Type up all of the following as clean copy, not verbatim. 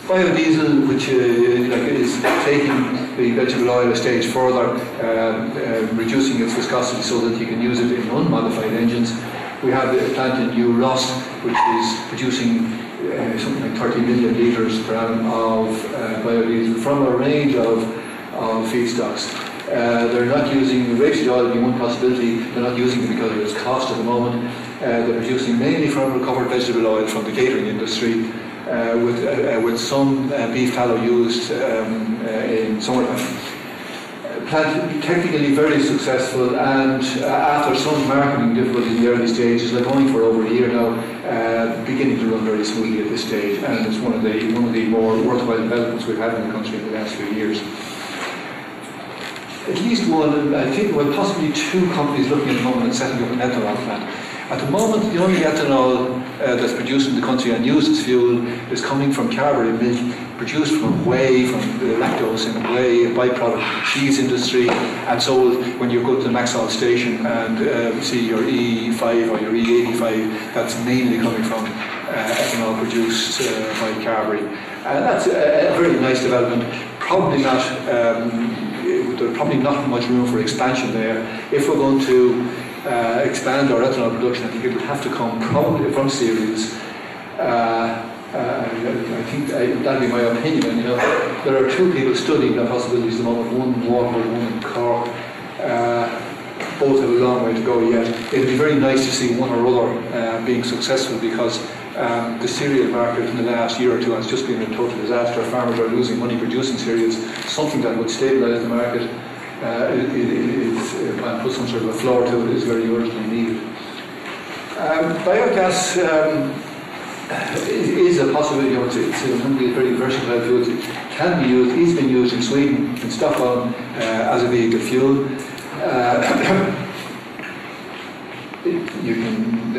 Biodiesel, which is taking the vegetable oil a stage further, reducing its viscosity so that you can use it in unmodified engines. We have a plant in New Ross, which is producing something like 30 million litres per annum of biodiesel from a range of feedstocks. They're not using rapeseed oil being one possibility. They're not using it because of its cost at the moment. They're producing mainly from recovered vegetable oil from the catering industry, with some beef tallow used in summertime. Plant technically very successful, and after some marketing difficulties in the early stages, they're going for over a year now, beginning to run very smoothly at this stage, and it's one of the more worthwhile developments we've had in the country in the last few years. At least one, I think, well, possibly two companies looking at the moment at setting up an ethanol plant. At the moment, the only ethanol that's produced in the country and used as fuel is coming from Carberry milk, produced from whey, from the lactose in whey, a byproduct of the cheese industry, and sold when you go to the Maxall station and see your E5 or your E85, that's mainly coming from ethanol produced by Carberry. That's a very nice development. Probably not, there's probably not much room for expansion there. If we're going to expand our ethanol production, I think it would have to come probably from cereals. I think that'd be my opinion. There are two people studying the possibilities at the moment. One in Waterford, one in Cork. Both have a long way to go yet. It'd be very nice to see one or other being successful, because the cereal market in the last year or two has just been a total disaster. Farmers are losing money producing cereals. Something that would stabilise the market and put some sort of a floor to it is very urgently needed. Biogas is a possibility. It's a very versatile fuel. It can be used. It's been used in Sweden, in Stockholm, as a vehicle fuel. You can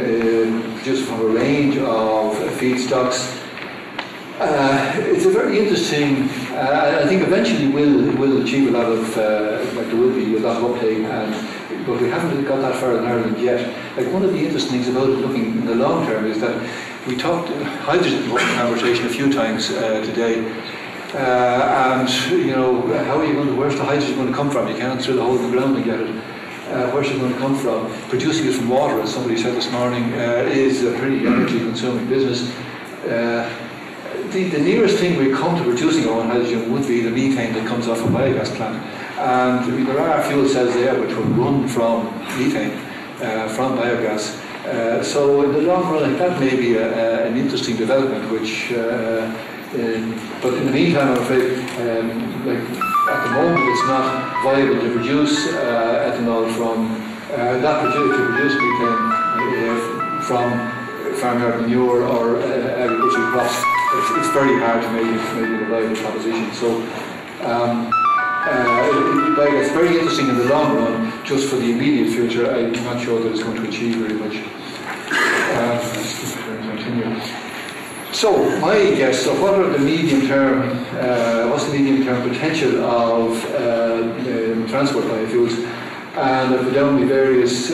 produce from a range of feedstocks. It's a very interesting. I think eventually we'll achieve a lot of, there will be a lot of uptake, but we haven't got that far in Ireland yet. One of the interesting things about it, looking in the long term, is that we talked hydrogen in the conversation a few times today, and how are you going to? Where's the hydrogen going to come from? You can't drill a hole in the ground and get it. Where's it going to come from? Producing it from water, as somebody said this morning, is a pretty energy-consuming business. The nearest thing we come to producing our own hydrogen would be the methane that comes off a biogas plant. And there are fuel cells there which will run from methane, from biogas. So in the long run, that may be an interesting development, which, but in the meantime, I'm afraid, at the moment it's not viable to produce ethanol from, to produce methane from farmyard manure or agricultural crops. It's very hard to make it a viable proposition. So it's very interesting in the long run. Just for the immediate future, I'm not sure that it's going to achieve very much. So my guess of what are the medium-term, what's the medium-term potential of transport biofuels, and I've put down the various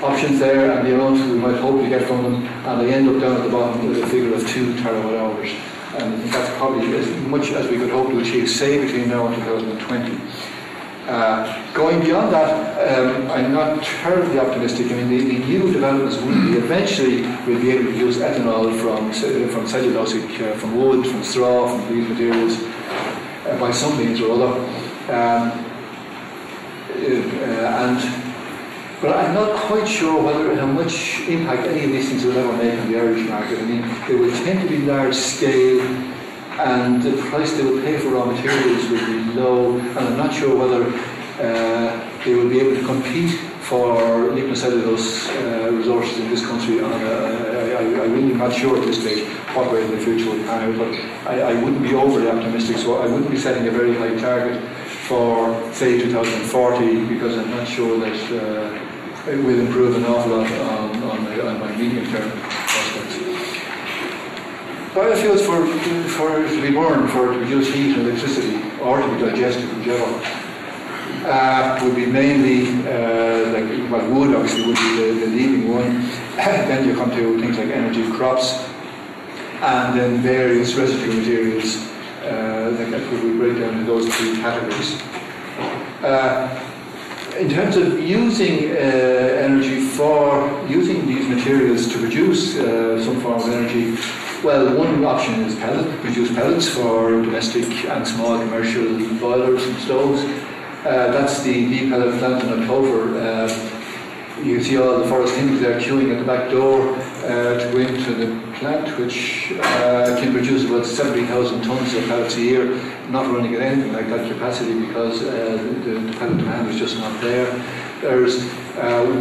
options there and the amounts we might hope to get from them, and I end up down at the bottom with a figure of 2 terawatt hours, and I think that's probably as much as we could hope to achieve, say, between now and 2020. Going beyond that, I'm not terribly optimistic. I mean, the new developments will be eventually we'll be able to use ethanol from cellulosic, from wood, from straw, from these materials, by some means or other. But I'm not quite sure how much impact any of these things will ever make on the Irish market. I mean, they will tend to be large scale, and the price they will pay for raw materials will be low, and I'm not sure whether they will be able to compete for lignocellulose resources in this country. I'm really not sure at this stage what way the future will pan out, but I wouldn't be overly optimistic, so I wouldn't be setting a very high target for, say, 2040, because I'm not sure that it will improve an awful lot on my medium-term prospects. Biofuels to be burned, to produce heat and electricity, or to be digested, whichever, would be mainly, wood obviously would be the leading one. Then you come to things like energy crops. and then various residue materials that we break down in those three categories. In terms of using energy for using these materials to produce some form of energy, well, one option is produce pellets for domestic and small commercial boilers and stoves. That's the bee pellet plant in October. You can see all the forest things there queuing at the back door to go into the plant, which can produce about 70,000 tonnes of pellets a year, not running at anything like that capacity because the pellet demand is just not there. There's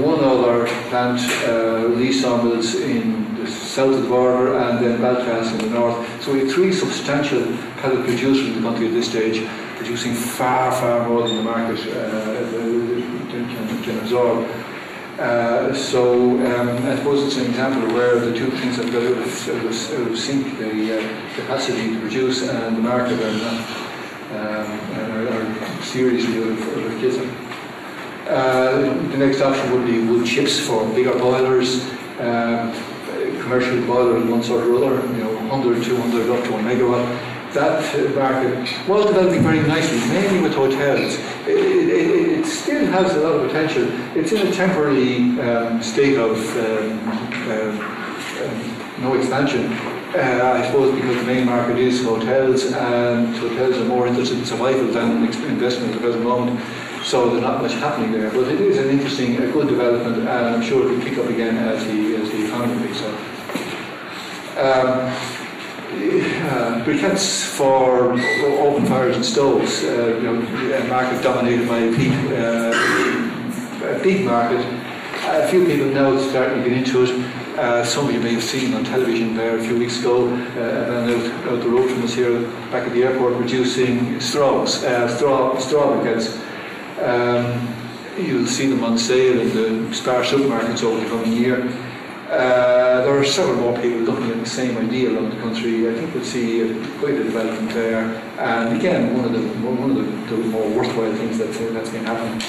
one other plant, Lee sawmills in the south of the border, and then Belfast in the north. So we have three substantial pellet producers in the country at this stage, producing far, far more than the market can absorb. I suppose it's an example of where the two things have got out of sync, the capacity to produce and the market are seriously out of kilter. The next option would be wood chips for bigger boilers, commercial boilers of one sort or other, 100, 200, up to 1 megawatt. That market was developing very nicely, mainly with hotels. It still has a lot of potential. It's in a temporary state of no expansion, I suppose, because the main market is hotels, and hotels are more interested in survival than investment at the present moment. So there's not much happening there. But it is an interesting, a good development, and I'm sure it will pick up again as the economy picks up. Briquettes for open fires and stoves, a market dominated by a big market. A few people now starting to get into it. Some of you may have seen on television there a few weeks ago, and out the road from us here, back at the airport, producing straw briquettes. You'll see them on sale in the Spar supermarkets over the coming year. There are several more people looking at the same idea around the country. I think we'll see quite a development there. And again, one of the more worthwhile things that's been happening.